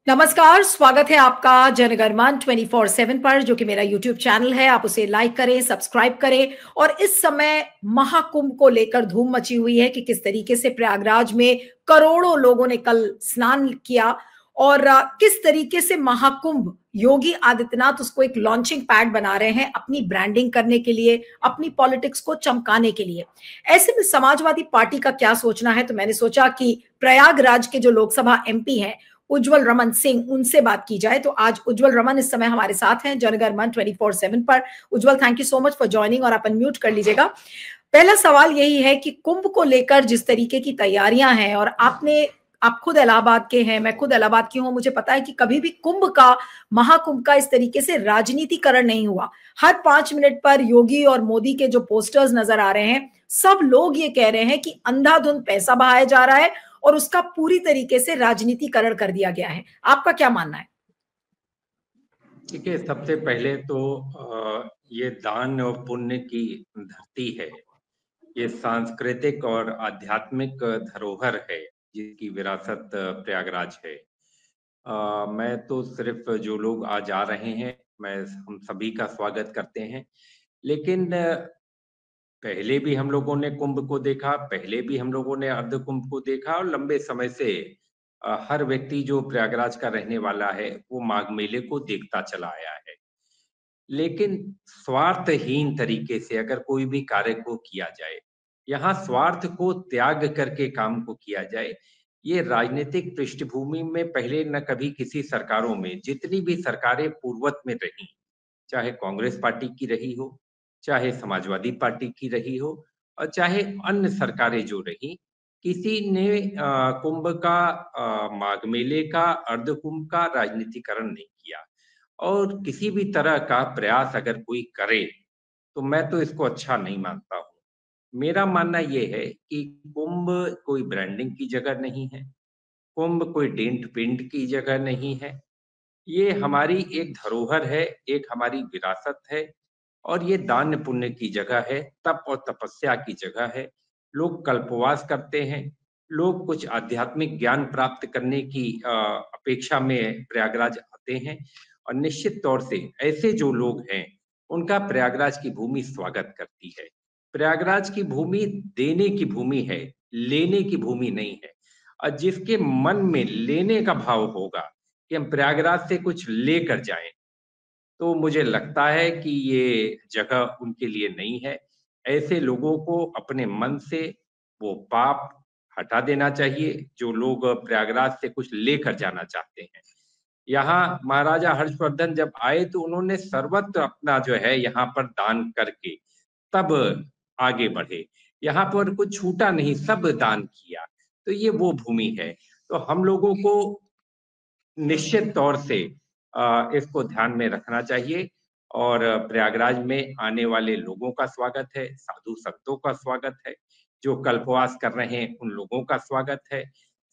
नमस्कार, स्वागत है आपका जनगणमन 24/7 पर, जो कि मेरा यूट्यूब चैनल है। आप उसे लाइक करें, सब्सक्राइब करें। और इस समय महाकुंभ को लेकर धूम मची हुई है कि किस तरीके से प्रयागराज में करोड़ों लोगों ने कल स्नान किया और किस तरीके से महाकुंभ योगी आदित्यनाथ उसको एक लॉन्चिंग पैड बना रहे हैं अपनी ब्रांडिंग करने के लिए, अपनी पॉलिटिक्स को चमकाने के लिए। ऐसे में समाजवादी पार्टी का क्या सोचना है, तो मैंने सोचा कि प्रयागराज के जो लोकसभा एमपी हैं उज्जवल रमन सिंह, उनसे बात की जाए। तो आज उज्जवल रमन इस समय हमारे साथ हैं जनगणमन 24/7 पर। Ujjwal, thank you so much for joining और आप अनम्यूट कर लीजिएगा। पहला सवाल यही है कि कुंभ को लेकर जिस तरीके की तैयारियां हैं, और आप खुद इलाहाबाद के हैं, मैं खुद इलाहाबाद की हूं, मुझे पता है कि कभी भी कुंभ का, महाकुंभ का इस तरीके से राजनीतिकरण नहीं हुआ। हर 5 मिनट पर योगी और मोदी के जो पोस्टर्स नजर आ रहे हैं, सब लोग ये कह रहे हैं कि अंधाधुंध पैसा बहाया जा रहा है और उसका पूरी तरीके से राजनीतिकरण कर दिया गया है। आपका क्या मानना है? देखिए, सबसे पहले तो ये दान और पुण्य की धरती है। ये सांस्कृतिक और आध्यात्मिक धरोहर है जिसकी विरासत प्रयागराज है। मैं तो सिर्फ जो लोग आज आ रहे हैं, हम सभी का स्वागत करते हैं। लेकिन पहले भी हम लोगों ने कुंभ को देखा, पहले भी हम लोगों ने अर्ध कुंभ को देखा और लंबे समय से हर व्यक्ति जो प्रयागराज का रहने वाला है वो माघ मेले को देखता चला आया है। लेकिन स्वार्थहीन तरीके से अगर कोई भी कार्य को किया जाए, यहाँ स्वार्थ को त्याग करके काम को किया जाए, ये राजनीतिक पृष्ठभूमि में पहले न कभी किसी सरकारों में, जितनी भी सरकारें पूर्वत में रही, चाहे कांग्रेस पार्टी की रही हो, चाहे समाजवादी पार्टी की रही हो और चाहे अन्य सरकारें जो रही, किसी ने कुंभ का, माघ मेले का, अर्ध कुंभ का राजनीतिकरण नहीं किया। और किसी भी तरह का प्रयास अगर कोई करे तो मैं तो इसको अच्छा नहीं मानता हूँ। मेरा मानना ये है कि कुंभ कोई ब्रांडिंग की जगह नहीं है, कुंभ कोई डेंट पेंट की जगह नहीं है। ये हमारी एक धरोहर है, एक हमारी विरासत है और ये दान पुण्य की जगह है, तप और तपस्या की जगह है। लोग कल्पवास करते हैं, लोग कुछ आध्यात्मिक ज्ञान प्राप्त करने की अपेक्षा में प्रयागराज आते हैं और निश्चित तौर से ऐसे जो लोग हैं, उनका प्रयागराज की भूमि स्वागत करती है। प्रयागराज की भूमि देने की भूमि है, लेने की भूमि नहीं है। और जिसके मन में लेने का भाव होगा कि हम प्रयागराज से कुछ लेकर जाएं, तो मुझे लगता है कि ये जगह उनके लिए नहीं है। ऐसे लोगों को अपने मन से वो पाप हटा देना चाहिए, जो लोग प्रयागराज से कुछ लेकर जाना चाहते हैं। यहाँ महाराजा हर्षवर्धन जब आए तो उन्होंने सर्वत्र अपना जो है यहाँ पर दान करके तब आगे बढ़े। यहाँ पर कुछ छूटा नहीं, सब दान किया। तो ये वो भूमि है। तो हम लोगों को निश्चित तौर से इसको ध्यान में रखना चाहिए और प्रयागराज में आने वाले लोगों का स्वागत है, साधु संतों का स्वागत है, जो कल्पवास कर रहे हैं उन लोगों का स्वागत है।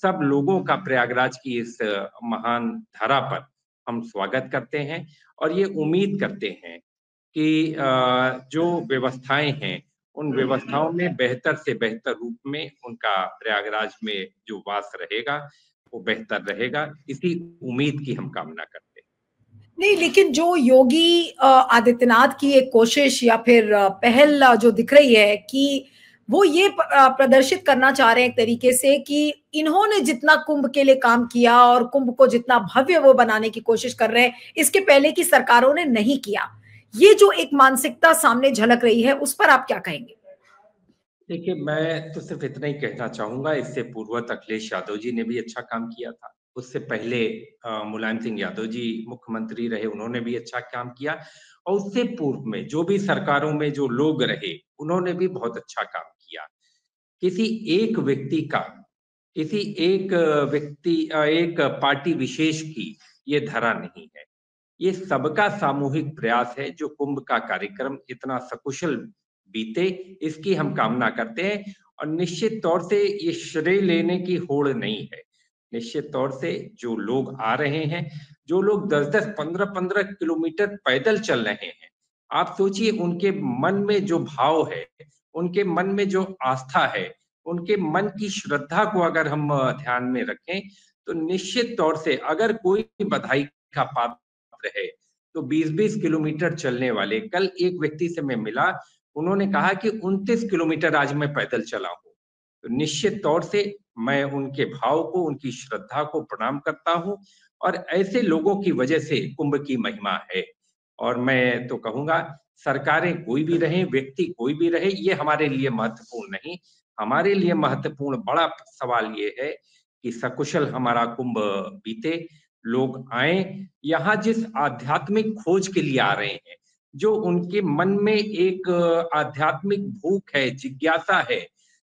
सब लोगों का प्रयागराज की इस महान धरा पर हम स्वागत करते हैं और ये उम्मीद करते हैं कि जो व्यवस्थाएं हैं, उन व्यवस्थाओं में बेहतर से बेहतर रूप में उनका प्रयागराज में जो वास रहेगा वो बेहतर रहेगा। इसी उम्मीद की हम कामना करते हैं। नहीं, लेकिन जो योगी आदित्यनाथ की एक कोशिश या फिर पहल जो दिख रही है कि वो ये प्रदर्शित करना चाह रहे हैं एक तरीके से कि इन्होंने जितना कुंभ के लिए काम किया और कुंभ को जितना भव्य वो बनाने की कोशिश कर रहे हैं, इसके पहले की सरकारों ने नहीं किया। ये जो एक मानसिकता सामने झलक रही है, उस पर आप क्या कहेंगे? देखिए, मैं तो सिर्फ इतना ही कहना चाहूंगा, इससे पूर्वत अखिलेश यादव जी ने भी अच्छा काम किया था। उससे पहले मुलायम सिंह यादव जी मुख्यमंत्री रहे, उन्होंने भी अच्छा काम किया। और उससे पूर्व में जो भी सरकारों में जो लोग रहे, उन्होंने भी बहुत अच्छा काम किया। किसी एक व्यक्ति का, किसी एक एक पार्टी विशेष की ये धरा नहीं है। ये सबका सामूहिक प्रयास है जो कुंभ का कार्यक्रम इतना सकुशल बीते, इसकी हम कामना करते हैं। और निश्चित तौर से ये श्रेय लेने की होड़ नहीं है। निश्चित तौर से जो लोग आ रहे हैं, जो लोग 10-10, 15-15 किलोमीटर पैदल चल रहे हैं, आप सोचिए उनके मन में जो भाव है, उनके मन में जो आस्था है, उनके मन की श्रद्धा को अगर हम ध्यान में रखें, तो निश्चित तौर से अगर कोई बधाई का पात्र है तो 20-20 किलोमीटर चलने वाले, कल एक व्यक्ति से मैं मिला, उन्होंने कहा कि 29 किलोमीटर आज मैं पैदल चला हूँ। तो निश्चित तौर से मैं उनके भाव को, उनकी श्रद्धा को प्रणाम करता हूँ और ऐसे लोगों की वजह से कुंभ की महिमा है। और मैं तो कहूँगा सरकारें कोई भी रहें, व्यक्ति कोई भी रहे, ये हमारे लिए महत्वपूर्ण नहीं। हमारे लिए महत्वपूर्ण बड़ा सवाल ये है कि सकुशल हमारा कुंभ बीते, लोग आएँ, यहाँ जिस आध्यात्मिक खोज के लिए आ रहे हैं, जो उनके मन में एक आध्यात्मिक भूख है, जिज्ञासा है,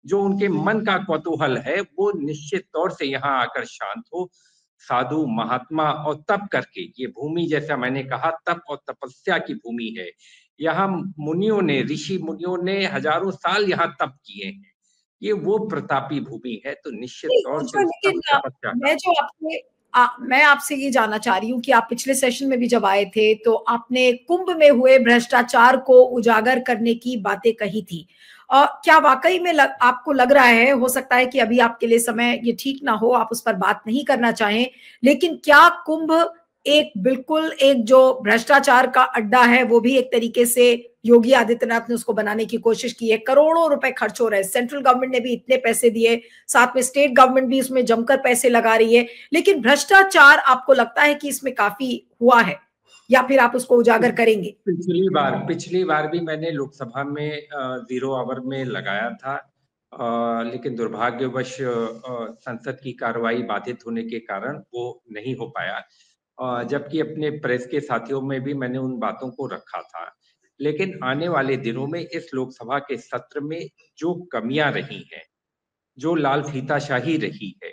जो उनके मन का कौतूहल है, वो निश्चित तौर से यहाँ आकर शांत हो। साधु, महात्मा और तप करके, ये भूमि जैसा मैंने कहा तप और तपस्या की भूमि है। यहाँ मुनियों ने, ऋषि मुनियों ने हजारों साल यहाँ तप किए हैं। ये वो प्रतापी भूमि है, तो निश्चित नहीं, तौर से मुझको उस लेकिन तप तपस्या का मैं आपसे ये जानना चाह रही हूँ कि आप पिछले सेशन में भी जब आए थे तो आपने कुंभ में हुए भ्रष्टाचार को उजागर करने की बातें कही थी। क्या वाकई में आपको लग रहा है, हो सकता है कि अभी आपके लिए समय ये ठीक ना हो, आप उस पर बात नहीं करना चाहें, लेकिन क्या कुंभ एक बिल्कुल एक जो भ्रष्टाचार का अड्डा है वो भी एक तरीके से योगी आदित्यनाथ ने उसको बनाने की कोशिश की है? करोड़ों रुपए खर्च हो रहे हैं, सेंट्रल गवर्नमेंट ने भी इतने पैसे दिए, साथ में स्टेट गवर्नमेंट भी उसमें जमकर पैसे लगा रही है, लेकिन भ्रष्टाचार आपको लगता है कि इसमें काफी हुआ है या फिर आप उसको उजागर करेंगे? पिछली बार भी मैंने लोकसभा में 0 आवर में लगाया था, लेकिन दुर्भाग्यवश संसद की कार्रवाई बाधित होने के कारण वो नहीं हो पाया। जबकि अपने प्रेस के साथियों में भी मैंने उन बातों को रखा था। लेकिन आने वाले दिनों में इस लोकसभा के सत्र में जो कमियां रही हैं, जो लाल फीताशाही रही है,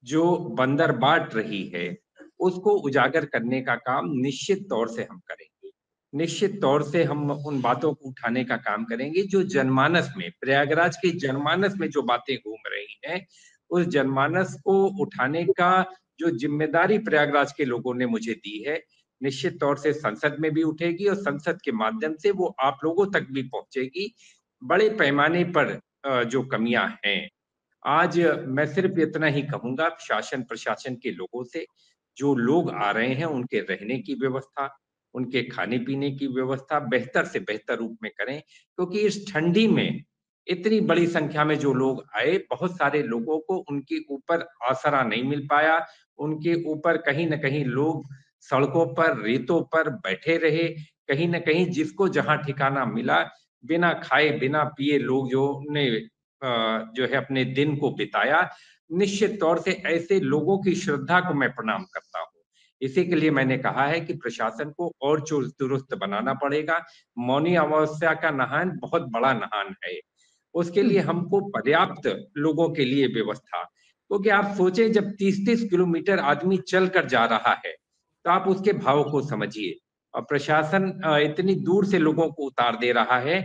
जो बंदर बांट रही है, उसको उजागर करने का काम निश्चित तौर से हम करेंगे। निश्चित तौर से हम उन बातों को उठाने का काम करेंगे जो जनमानस में, प्रयागराज के जनमानस में जो बातें घूम रही हैं, उस जनमानस को उठाने का जो जिम्मेदारी प्रयागराज के लोगों ने मुझे दी है, निश्चित तौर से संसद में भी उठेगी और संसद के माध्यम से वो आप लोगों तक भी पहुंचेगी। बड़े पैमाने पर जो कमियां हैं, आज मैं सिर्फ इतना ही कहूँगा शासन प्रशासन के लोगों से, जो लोग आ रहे हैं उनके रहने की व्यवस्था, उनके खाने-पीने की व्यवस्था बेहतर से बेहतर रूप में करें, क्योंकि इस ठंडी में इतनी बड़ी संख्या में जो लोग आए, बहुत सारे लोगों को उनके ऊपर आसरा नहीं मिल पाया, उनके ऊपर कहीं न कहीं लोग सड़कों पर, रेतों पर बैठे रहे, कहीं न कहीं जिसको जहाँ ठिकाना मिला, बिना खाए, बिना पिए लोग जो है अपने दिन को बिताया। निश्चित तौर से ऐसे लोगों की श्रद्धा को मैं प्रणाम करता हूँ। इसी के लिए मैंने कहा है कि प्रशासन को और चुस्त दुरुस्त बनाना पड़ेगा। मौनी अमावस्या का नहान बहुत बड़ा नहान है। उसके लिए हमको पर्याप्त लोगों के लिए व्यवस्था, क्योंकि आप सोचें जब 30-30 किलोमीटर आदमी चल कर जा रहा है, तो आप उसके भाव को समझिए। और प्रशासन इतनी दूर से लोगों को उतार दे रहा है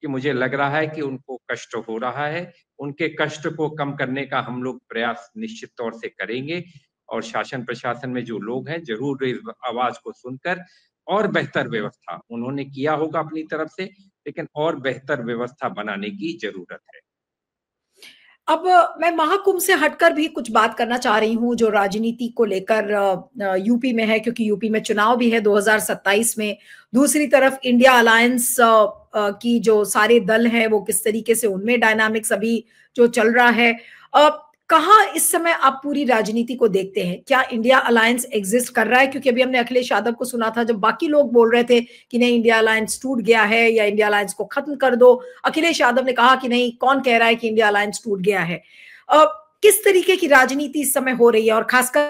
कि मुझे लग रहा है कि उनको कष्ट हो रहा है। उनके कष्ट को कम करने का हम लोग प्रयास निश्चित तौर से करेंगे और शासन प्रशासन में जो लोग हैं ज़रूर इस आवाज़ को सुनकर और बेहतर व्यवस्था उन्होंने किया होगा अपनी तरफ से, लेकिन और बेहतर व्यवस्था बनाने की ज़रूरत है। अब मैं महाकुंभ से हटकर भी कुछ बात करना चाह रही हूँ जो राजनीति को लेकर यूपी में है, क्योंकि यूपी में चुनाव भी है 2027 में। दूसरी तरफ इंडिया अलायंस की जो सारे दल हैं वो किस तरीके से उनमें डायनामिक्स अभी जो चल रहा है, कहाँ इस समय आप पूरी राजनीति को देखते हैं? क्या इंडिया अलायंस एग्जिस्ट कर रहा है? क्योंकि अभी हमने अखिलेश यादव को सुना था जब बाकी लोग बोल रहे थे कि नहीं इंडिया अलायंस टूट गया है या इंडिया अलायंस को खत्म कर दो, अखिलेश यादव ने कहा कि नहीं, कौन कह रहा है कि इंडिया अलायंस टूट गया है। किस तरीके की राजनीति इस समय हो रही है और खासकर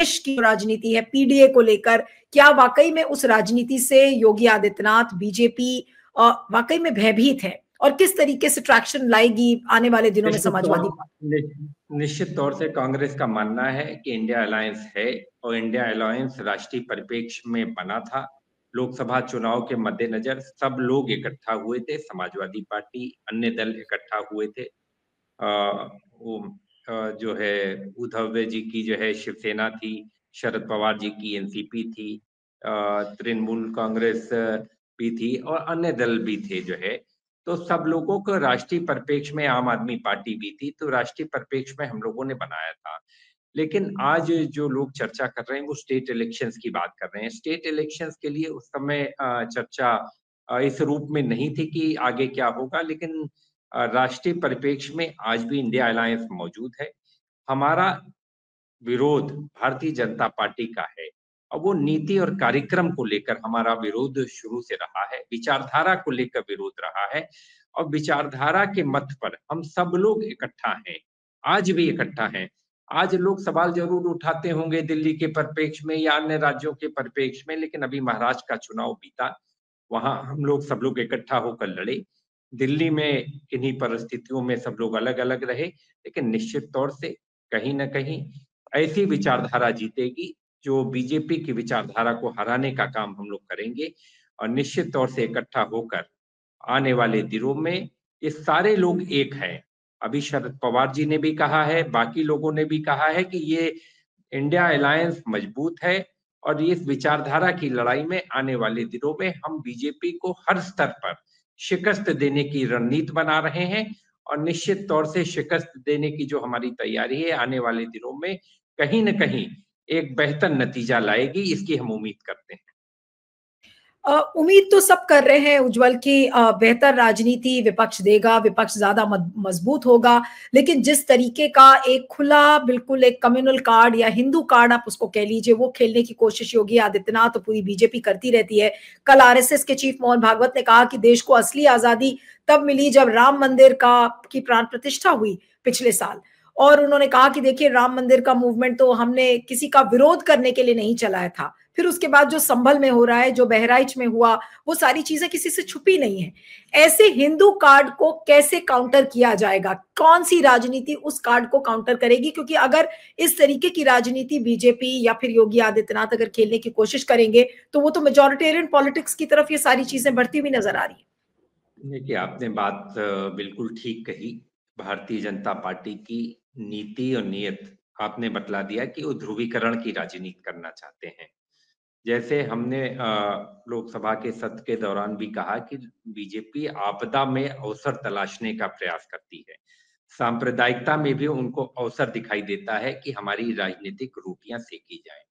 देश की राजनीति है पीडीए को लेकर, क्या वाकई में उस राजनीति से योगी आदित्यनाथ, बीजेपी वाकई में भयभीत है और किस तरीके से ट्रैक्शन लाएगी आने वाले दिनों में समाजवादी पार्टी? निश्चित तौर से कांग्रेस का मानना है कि इंडिया अलायंस है और इंडिया अलायंस राष्ट्रीय परिप्रेक्ष्य में बना था। लोकसभा चुनाव के मद्देनजर सब लोग इकट्ठा हुए थे, समाजवादी पार्टी, अन्य दल इकट्ठा हुए थे। जो है उद्धव जी की जो है शिवसेना थी, शरद पवार जी की एनसीपी थी, तृणमूल कांग्रेस भी थी और अन्य दल भी थे जो है। तो सब लोगों को राष्ट्रीय परिप्रेक्ष्य में आम आदमी पार्टी भी थी, तो राष्ट्रीय परिप्रेक्ष्य में हम लोगों ने बनाया था। लेकिन आज जो लोग चर्चा कर रहे हैं वो स्टेट इलेक्शंस की बात कर रहे हैं। स्टेट इलेक्शंस के लिए उस समय चर्चा इस रूप में नहीं थी कि आगे क्या होगा, लेकिन राष्ट्रीय परिप्रेक्ष्य में आज भी इंडिया अलायंस मौजूद है। हमारा विरोध भारतीय जनता पार्टी का है और वो नीति और कार्यक्रम को लेकर हमारा विरोध शुरू से रहा है, विचारधारा को लेकर विरोध रहा है और विचारधारा के मत पर हम सब लोग इकट्ठा हैं, आज भी इकट्ठा हैं। आज लोग सवाल जरूर उठाते होंगे दिल्ली के परिप्रेक्ष्य में या अन्य राज्यों के परिप्रेक्ष्य में, लेकिन अभी महाराष्ट्र का चुनाव बीता, वहां हम लोग सब लोग इकट्ठा होकर लड़े। दिल्ली में इन्हीं परिस्थितियों में सब लोग अलग अलग रहे, लेकिन निश्चित तौर से कहीं ना कहीं ऐसी विचारधारा जीतेगी जो बीजेपी की विचारधारा को हराने का काम हम लोग करेंगे। और निश्चित तौर से इकट्ठा होकर आने वाले दिनों में ये सारे लोग एक हैं। अभी शरद पवार जी ने भी कहा है, बाकी लोगों ने भी कहा है कि ये इंडिया अलायंस मजबूत है और इस विचारधारा की लड़ाई में आने वाले दिनों में हम बीजेपी को हर स्तर पर शिकस्त देने की रणनीति बना रहे हैं और निश्चित तौर से शिकस्त देने की जो हमारी तैयारी है आने वाले दिनों में कहीं न कहीं एक बेहतर नतीजा लाएगी, इसकी हम उम्मीद करते हैं। उम्मीद तो सब कर रहे हैं उज्जवल की बेहतर राजनीति विपक्ष देगा, विपक्ष ज्यादा मजबूत होगा, लेकिन जिस तरीके का एक खुला बिल्कुल एक कम्युनल कार्ड या हिंदू कार्ड आप उसको कह लीजिए, वो खेलने की कोशिश योगी आदित्यनाथ तो पूरी बीजेपी करती रहती है। कल आरएसएस के चीफ मोहन भागवत ने कहा कि देश को असली आजादी तब मिली जब राम मंदिर की प्राण प्रतिष्ठा हुई पिछले साल, और उन्होंने कहा कि देखिए राम मंदिर का मूवमेंट तो हमने किसी का विरोध करने के लिए नहीं चलाया था, फिर उसके बाद जो संभल में हो रहा है, जो बहराइच में हुआ, वो सारी चीजें किसी से छुपी नहीं है। ऐसे हिंदू कार्ड को कैसे काउंटर किया जाएगा? कौन सी राजनीति उस कार्ड को काउंटर करेगी? क्योंकि अगर इस तरीके की राजनीति बीजेपी या फिर योगी आदित्यनाथ अगर खेलने की कोशिश करेंगे तो वो तो मेजोरिटेरियन पॉलिटिक्स की तरफ ये सारी चीजें बढ़ती हुई नजर आ रही है। देखिए, आपने बात बिल्कुल ठीक कही। भारतीय जनता पार्टी की नीति और नीयत आपने बतला दिया कि वो ध्रुवीकरण की राजनीति करना चाहते हैं। जैसे हमने लोकसभा के सत्र के दौरान भी कहा कि बीजेपी आपदा में अवसर तलाशने का प्रयास करती है। सांप्रदायिकता में भी उनको अवसर दिखाई देता है कि हमारी राजनीतिक रोटियां सेकी जाएं।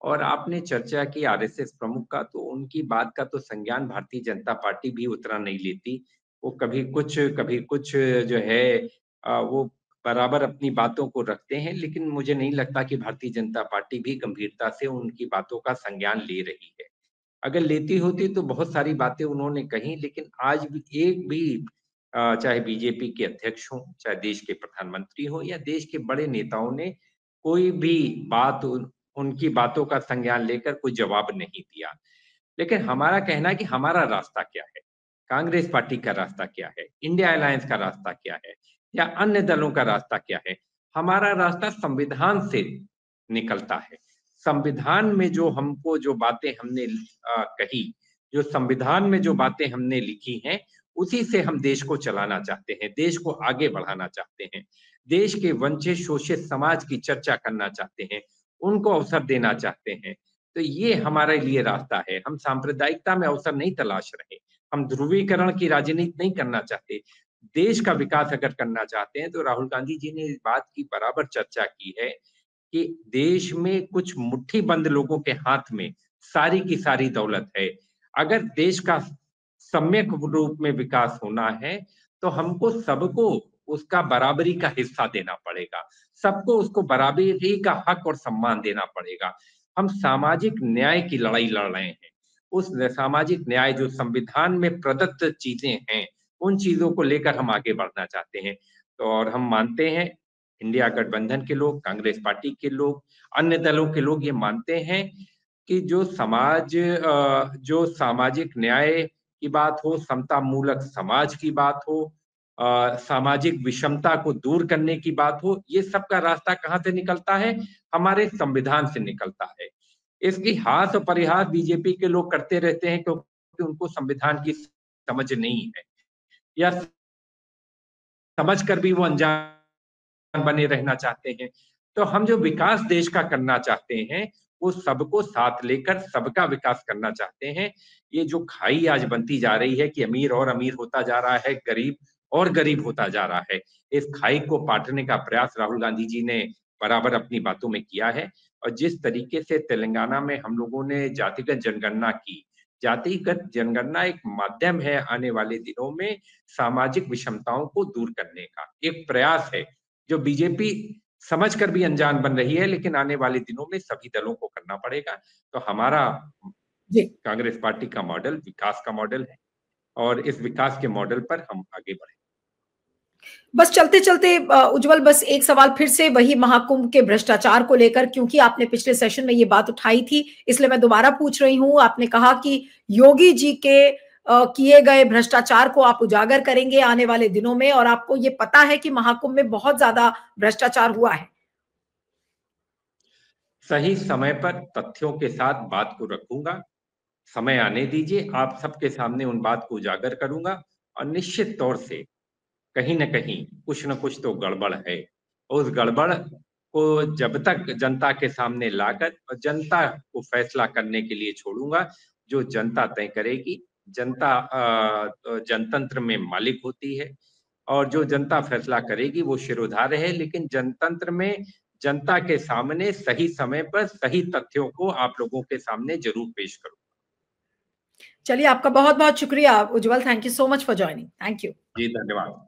और आपने चर्चा की आरएसएस प्रमुख का, तो उनकी बात का तो संज्ञान भारतीय जनता पार्टी भी उतना नहीं लेती। वो कभी कुछ जो है वो बराबर अपनी बातों को रखते हैं, लेकिन मुझे नहीं लगता कि भारतीय जनता पार्टी भी गंभीरता से उनकी बातों का संज्ञान ले रही है। अगर लेती होती तो बहुत सारी बातें उन्होंने कही, लेकिन आज भी एक भी चाहे बीजेपी के अध्यक्ष हों, चाहे देश के प्रधानमंत्री हों या देश के बड़े नेताओं ने कोई भी बात उनकी बातों का संज्ञान लेकर कोई जवाब नहीं दिया। लेकिन हमारा कहना है कि हमारा रास्ता क्या है, कांग्रेस पार्टी का रास्ता क्या है, इंडिया अलायंस का रास्ता क्या है या अन्य दलों का रास्ता क्या है। हमारा रास्ता संविधान से निकलता है। संविधान में जो हमको जो बातें हमने कही, जो संविधान में जो बातें हमने लिखी हैं, उसी से हम देश को चलाना चाहते हैं, देश को आगे बढ़ाना चाहते हैं, देश के वंचित शोषित समाज की चर्चा करना चाहते हैं, उनको अवसर देना चाहते हैं। तो ये हमारे लिए रास्ता है। हम सांप्रदायिकता में अवसर नहीं तलाश रहे, हम ध्रुवीकरण की राजनीति नहीं करना चाहते। देश का विकास अगर करना चाहते हैं तो राहुल गांधी जी ने इस बात की बराबर चर्चा की है कि देश में कुछ मुट्ठी बंद लोगों के हाथ में सारी की सारी दौलत है। अगर देश का सम्यक रूप में विकास होना है तो हमको सबको उसका बराबरी का हिस्सा देना पड़ेगा, सबको उसको बराबरी का हक और सम्मान देना पड़ेगा। हम सामाजिक न्याय की लड़ाई लड़ रहे हैं। उस सामाजिक न्याय जो संविधान में प्रदत्त चीजें हैं, उन चीजों को लेकर हम आगे बढ़ना चाहते हैं। तो और हम मानते हैं, इंडिया गठबंधन के लोग, कांग्रेस पार्टी के लोग, अन्य दलों के लोग ये मानते हैं कि जो सामाजिक न्याय की बात हो, समता मूलक समाज की बात हो, सामाजिक विषमता को दूर करने की बात हो, ये सब का रास्ता कहाँ से निकलता है? हमारे संविधान से निकलता है। इसकी हास और परिहास बीजेपी के लोग करते रहते हैं क्योंकि उनको संविधान की समझ नहीं है या समझ कर भी वो अनजान बने रहना चाहते हैं। तो हम जो विकास देश का करना चाहते हैं, वो सबको साथ लेकर सबका विकास करना चाहते हैं। ये जो खाई आज बनती जा रही है कि अमीर और अमीर होता जा रहा है, गरीब और गरीब होता जा रहा है, इस खाई को पाटने का प्रयास राहुल गांधी जी ने बराबर अपनी बातों में किया है। और जिस तरीके से तेलंगाना में हम लोगों ने जातिगत जनगणना की, जातिगत जनगणना एक माध्यम है आने वाले दिनों में सामाजिक विषमताओं को दूर करने का, एक प्रयास है जो बीजेपी समझकर भी अनजान बन रही है, लेकिन आने वाले दिनों में सभी दलों को करना पड़ेगा। तो हमारा जी। कांग्रेस पार्टी का मॉडल विकास का मॉडल है और इस विकास के मॉडल पर हम आगे बढ़े। बस चलते चलते उज्जवल, बस एक सवाल फिर से वही महाकुंभ के भ्रष्टाचार को लेकर, क्योंकि आपने पिछले सेशन में ये बात उठाई थी, इसलिए मैं दोबारा पूछ रही हूं। आपने कहा कि योगी जी के किए गए भ्रष्टाचार को आप उजागर करेंगे आने वाले दिनों में, और आपको ये पता है कि महाकुंभ में बहुत ज्यादा भ्रष्टाचार हुआ है। सही समय पर तथ्यों के साथ बात को रखूंगा, समय आने दीजिए, आप सबके सामने उन बात को उजागर करूंगा। और निश्चित तौर से कहीं न कहीं कुछ न कुछ तो गड़बड़ है। उस गड़बड़ को जब तक जनता के सामने लाकर और जनता को फैसला करने के लिए छोड़ूंगा, जो जनता तय करेगी। जनता जनतंत्र में मालिक होती है और जो जनता फैसला करेगी वो शिरोधार्य है, लेकिन जनतंत्र में जनता के सामने सही समय पर सही तथ्यों को आप लोगों के सामने जरूर पेश करूँ। चलिए, आपका बहुत बहुत शुक्रिया Ujjwal. Thank you so much for joining. Thank you. जी, धन्यवाद।